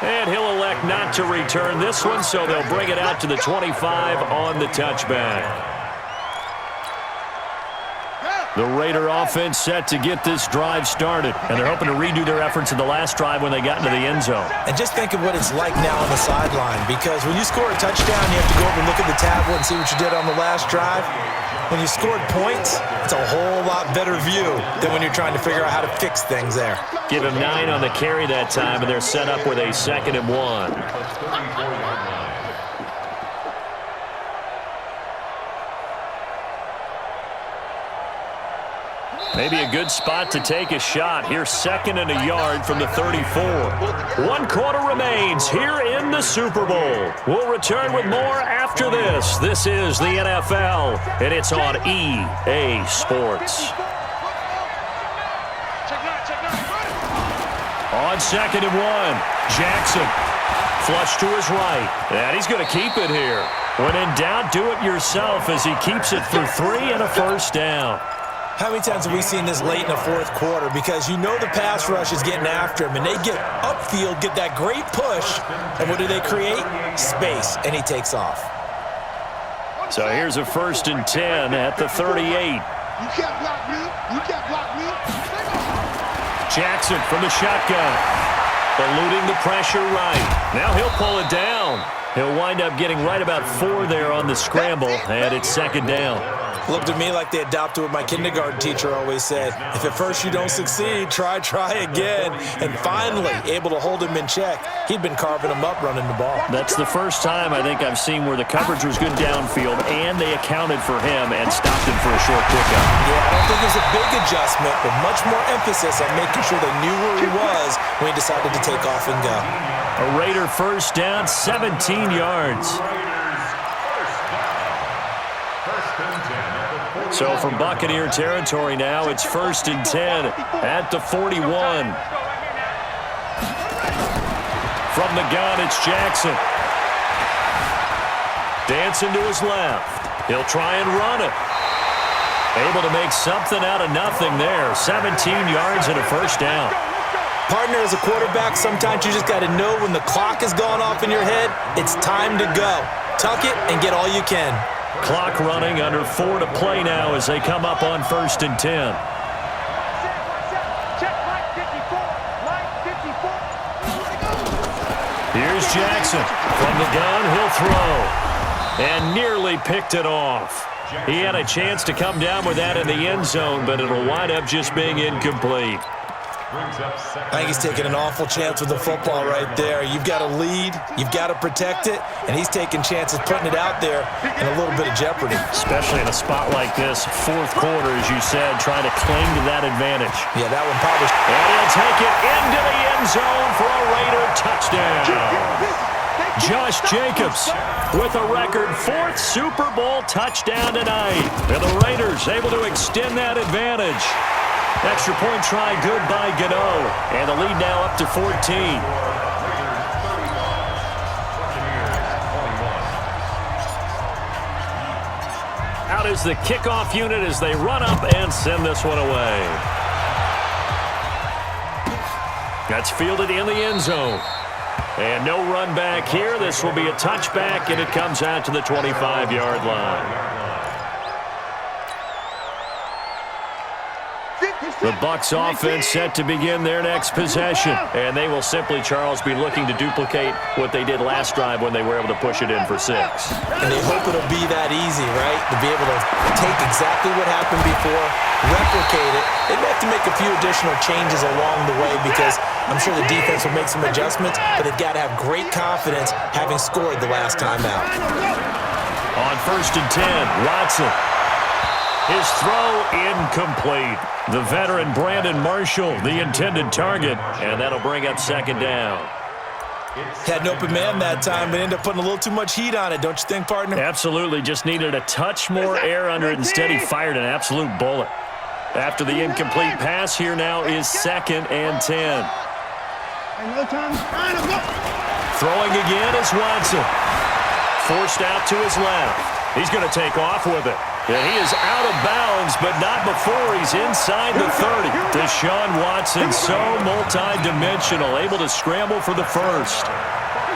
And he'll elect not to return this one, so they'll bring it out to the 25 on the touchback. The Raider offense set to get this drive started, and they're hoping to redo their efforts in the last drive when they got into the end zone. And just think of what it's like now on the sideline, because when you score a touchdown, you have to go over and look at the tablet and see what you did on the last drive. When you scored points, it's a whole lot better view than when you're trying to figure out how to fix things there. Give him 9 on the carry that time, and they're set up with a 2nd and 1. Maybe a good spot to take a shot. Here's 2nd and a yard from the 34. 1 quarter remains here in the Super Bowl. We'll return with more after this. This is the NFL, and it's on EA Sports. On 2nd and 1, Jackson. Flush to his right, and he's going to keep it here. When in doubt, do it yourself as he keeps it for 3 and a first down. How many times have we seen this late in the fourth quarter? Because you know the pass rush is getting after him, and they get upfield, get that great push, and what do they create? Space, and he takes off. So here's a 1st and 10 at the 38. You can't block me. You can't block me. Jackson from the shotgun. Eluding the pressure right. Now he'll pull it down. He'll wind up getting right about 4 there on the scramble, and it's 2nd down. Looked at me like they adopted what my kindergarten teacher always said. If at first you don't succeed, try again. And finally, able to hold him in check. He'd been carving him up running the ball. That's the first time I think I've seen where the coverage was good downfield, and they accounted for him and stopped him for a short pickup. Yeah, I don't think it was a big adjustment, but much more emphasis on making sure they knew where he was when he decided to take off and go. A Raider first down, 17 yards. So from Buccaneer territory now, it's 1st and 10 at the 41. From the gun, it's Jackson. Dancing to his left. He'll try and run it. Able to make something out of nothing there. 17 yards and a first down. Partner, as a quarterback, sometimes you just got to know when the clock has gone off in your head, it's time to go. Tuck it and get all you can. Clock running, under 4 to play now as they come up on 1st and 10. Here's Jackson. From the gun, he'll throw. And nearly picked it off. He had a chance to come down with that in the end zone, but it'll wind up just being incomplete. I think he's taking an awful chance with the football right there. You've got to lead, you've got to protect it, and he's taking chances putting it out there in a little bit of jeopardy. Especially in a spot like this, fourth quarter, as you said, trying to cling to that advantage. Yeah, that one probably. And he'll take it into the end zone for a Raider touchdown. Josh Jacobs with a record 4th Super Bowl touchdown tonight. And the Raiders able to extend that advantage. Extra point try good by Gano. And the lead now up to 14. Out is the kickoff unit as they run up and send this one away. That's fielded in the end zone. And no run back here. This will be a touchback, and it comes out to the 25-yard line. The Bucs offense set to begin their next possession. And they will simply, Charles, be looking to duplicate what they did last drive when they were able to push it in for 6. And they hope it'll be that easy, right? To be able to take exactly what happened before, replicate it. They may have to make a few additional changes along the way because I'm sure the defense will make some adjustments, but they've got to have great confidence having scored the last time out. On 1st and 10, Watson. His throw incomplete. The veteran Brandon Marshall, the intended target, and that'll bring up 2nd down. Had an open man that time, but ended up putting a little too much heat on it, don't you think, partner? Absolutely. Just needed a touch more air under it. Instead, he fired an absolute bullet. After the incomplete pass, here now is 2nd and 10. Throwing again is Watson. Forced out to his left. He's going to take off with it. And he is out of bounds, but not before he's inside the 30. Deshaun Watson, so multi-dimensional, able to scramble for the first.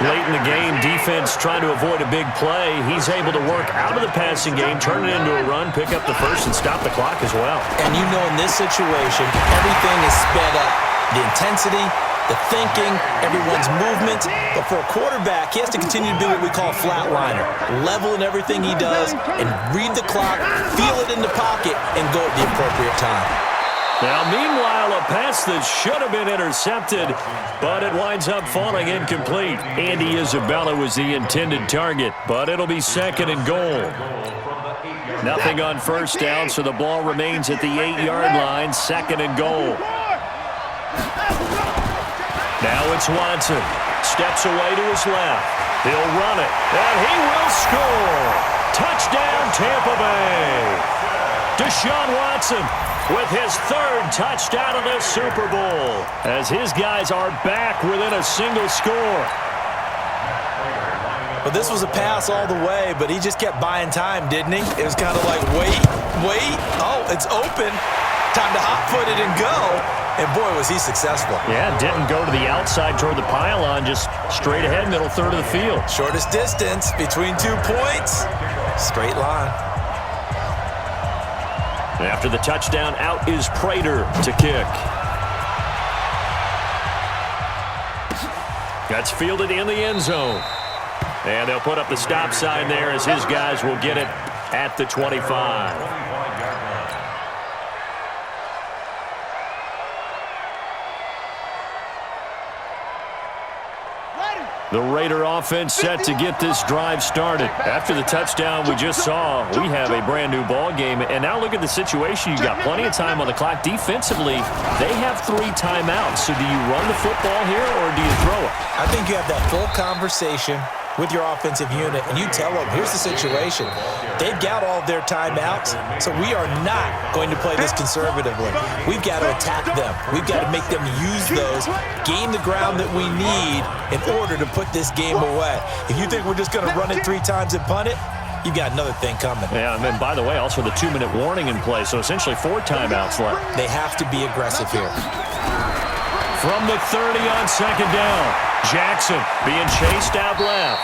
Late in the game, defense trying to avoid a big play. He's able to work out of the passing game, turn it into a run, pick up the first, and stop the clock as well. And you know in this situation, everything is sped up. The intensity, the thinking, everyone's movement. But for a quarterback, he has to continue to do what we call flatliner. Level in everything he does and read the clock, feel it in the pocket, and go at the appropriate time. Now, meanwhile, a pass that should have been intercepted, but it winds up falling incomplete. Andy Isabella was the intended target, but it'll be second and goal. Nothing on first down, so the ball remains at the 8-yard line, second and goal. Now it's Watson. Steps away to his left. He'll run it, and he will score. Touchdown, Tampa Bay. Deshaun Watson with his third touchdown of this Super Bowl, as his guys are back within a single score. But this was a pass all the way, but he just kept buying time, didn't he? It was kind of like, wait. Oh, it's open. Time to hot-foot it and go. And, boy, was he successful. Yeah, didn't go to the outside toward the pylon, just straight ahead, middle third of the field. Shortest distance between 2 points. Straight line. After the touchdown, out is Prater to kick. That's fielded in the end zone. And they'll put up the stop sign there as his guys will get it at the 25. The Raider offense set to get this drive started. After the touchdown we just saw, we have a brand-new ball game. And now look at the situation. You've got plenty of time on the clock. Defensively, they have 3 timeouts. So do you run the football here or do you throw it? I think you have that full conversation with your offensive unit, and you tell them, here's the situation. They've got all of their timeouts, so we are not going to play this conservatively. We've got to attack them. We've got to make them use those, gain the ground that we need in order to put this game away. If you think we're just going to run it 3 times and punt it, you've got another thing coming. Yeah, and then, by the way, also the 2-minute warning in play, so essentially 4 timeouts left. They have to be aggressive here. From the 30 on second down, Jackson being chased out left.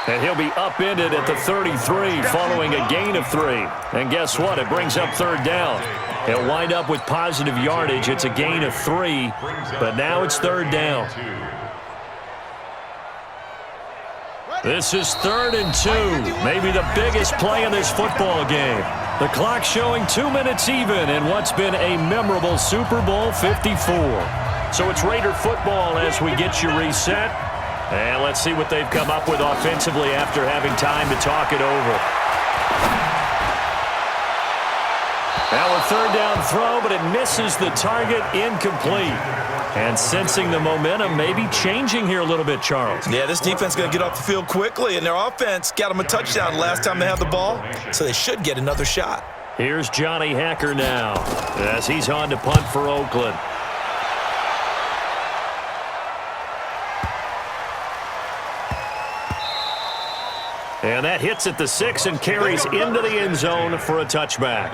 And he'll be upended at the 33 following a gain of 3. And guess what? It brings up third down. He'll wind up with positive yardage. It's a gain of 3, but now it's third down. This is 3rd and 2, maybe the biggest play in this football game. The clock showing 2 minutes even in what's been a memorable Super Bowl 54. So it's Raider football as we get you reset. And let's see what they've come up with offensively after having time to talk it over. Now a third down throw, but it misses the target, incomplete. And sensing the momentum, maybe changing here a little bit, Charles. Yeah, this defense is going to get off the field quickly, and their offense got them a touchdown last time they had the ball, so they should get another shot. Here's Johnny Hacker now as he's on to punt for Oakland. And that hits at the 6 and carries into the end zone for a touchback.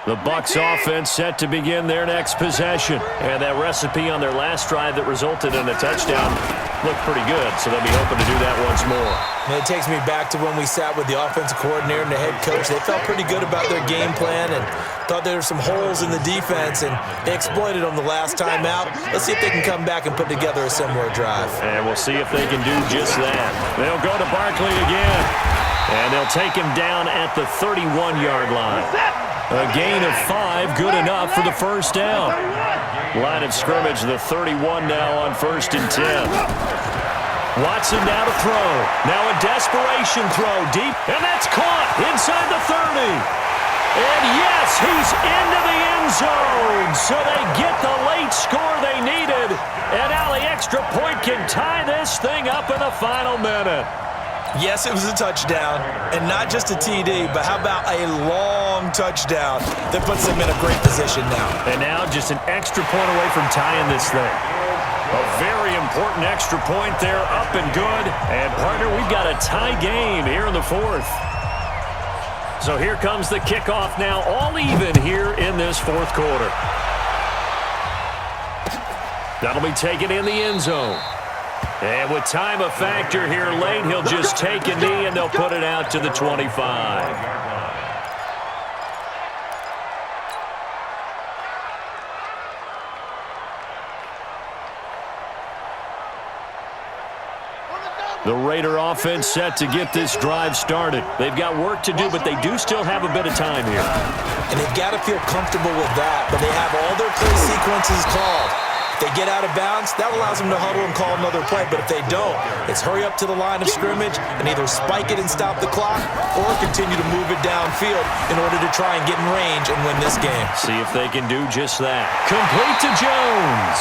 The Bucs offense set to begin their next possession. And that recipe on their last drive that resulted in a touchdown looked pretty good, so they'll be hoping to do that once more. And it takes me back to when we sat with the offensive coordinator and the head coach. They felt pretty good about their game plan and thought there were some holes in the defense, and they exploited them the last time out. Let's see if they can come back and put together a similar drive. And we'll see if they can do just that. They'll go to Barkley again, and they'll take him down at the 31-yard line. A gain of 5, good enough for the first down. Line of scrimmage, the 31 now on 1st and 10. Watson now to throw. Now a desperation throw deep, and that's caught inside the 30. And yes, he's into the end zone. So they get the late score they needed. And now the extra point can tie this thing up in the final minute. Yes, it was a touchdown, and not just a TD, but how about a long touchdown that puts them in a great position now. And now just an extra point away from tying this thing. A very important extra point there, up and good. And, partner, we've got a tie game here in the fourth. So here comes the kickoff now, all even here in this fourth quarter. That'll be taken in the end zone. And with time a factor here late, he'll just take a knee and they'll put it out to the 25. The Raider offense set to get this drive started. They've got work to do, but they do still have a bit of time here. And they've got to feel comfortable with that, but they have all their play sequences called. If they get out of bounds, that allows them to huddle and call another play, but if they don't, it's hurry up to the line of scrimmage and either spike it and stop the clock or continue to move it downfield in order to try and get in range and win this game. See if they can do just that. Complete to Jones.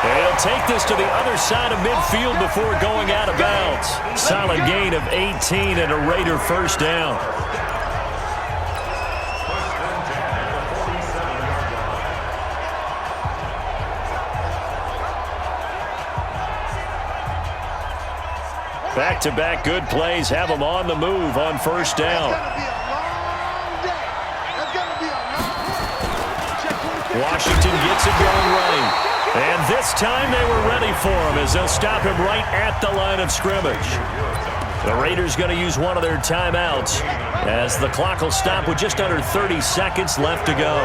He'll take this to the other side of midfield before going out of bounds. Solid gain of 18 and a Raider first down. Back-to-back good plays have them on the move on first down. Washington gets it going right. And this time they were ready for him as they'll stop him right at the line of scrimmage. The Raiders going to use one of their timeouts as the clock will stop with just under 30 seconds left to go.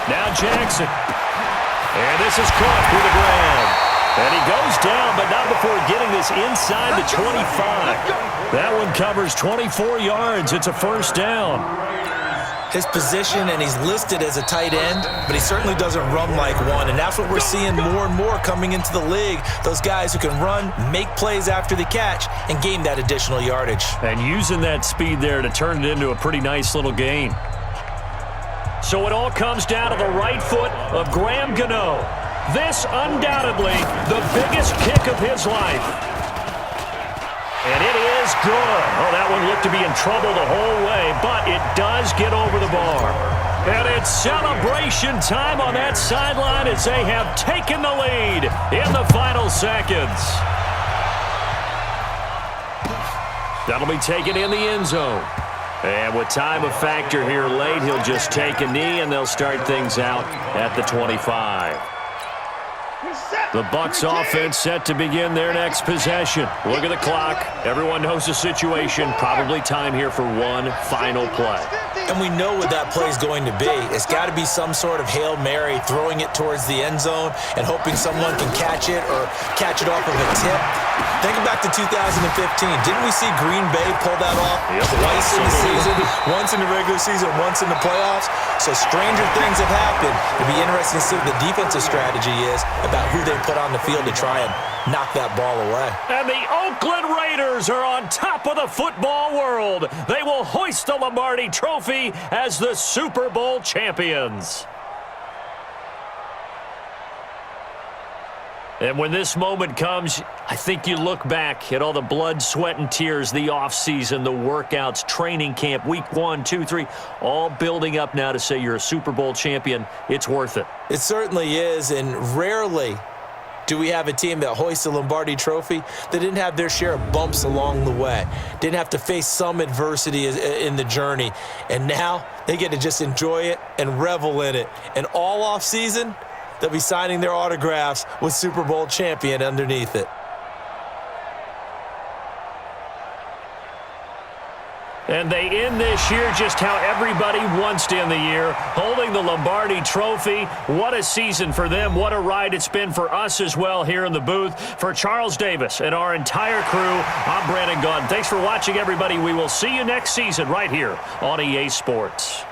Now Jackson. And this is caught through the ground. And he goes down, but not before getting this inside the 25. That one covers 24 yards. It's a first down. His position, and he's listed as a tight end, but he certainly doesn't run like one, and that's what we're seeing more and more coming into the league. Those guys who can run, make plays after the catch, and gain that additional yardage. And using that speed there to turn it into a pretty nice little gain. So it all comes down to the right foot of Graham Gano. This undoubtedly the biggest kick of his life. And it is good. Oh, that one looked to be in trouble the whole way, but it does get over the bar. And it's celebration time on that sideline as they have taken the lead in the final seconds. That'll be taken in the end zone. And with time a factor here late, he'll just take a knee and they'll start things out at the 25. The Bucs offense set to begin their next possession. Look at the clock. Everyone knows the situation. Probably time here for one final play. And we know what that play is going to be. It's got to be some sort of Hail Mary, throwing it towards the end zone and hoping someone can catch it or catch it off of a tip. Think back to 2015. Didn't we see Green Bay pull that off twice in the season? Once in the regular season, once in the playoffs. So stranger things have happened. It'd be interesting to see what the defensive strategy is about who they put on the field to try and knock that ball away. And the Oakland Raiders are on top of the football world. They will hoist the Lombardi Trophy as the Super Bowl champions. And when this moment comes, I think you look back at all the blood, sweat, and tears, the offseason, the workouts, training camp, week 1, 2, 3, all building up now to say you're a Super Bowl champion. It's worth it. It certainly is, and rarely do we have a team that hoists the Lombardi Trophy that didn't have their share of bumps along the way, didn't have to face some adversity in the journey, and now they get to just enjoy it and revel in it. And all offseason, they'll be signing their autographs with Super Bowl champion underneath it. And they end this year just how everybody wants to end the year, holding the Lombardi Trophy. What a season for them. What a ride it's been for us as well here in the booth. For Charles Davis and our entire crew, I'm Brandon Gaudin. Thanks for watching, everybody. We will see you next season right here on EA Sports.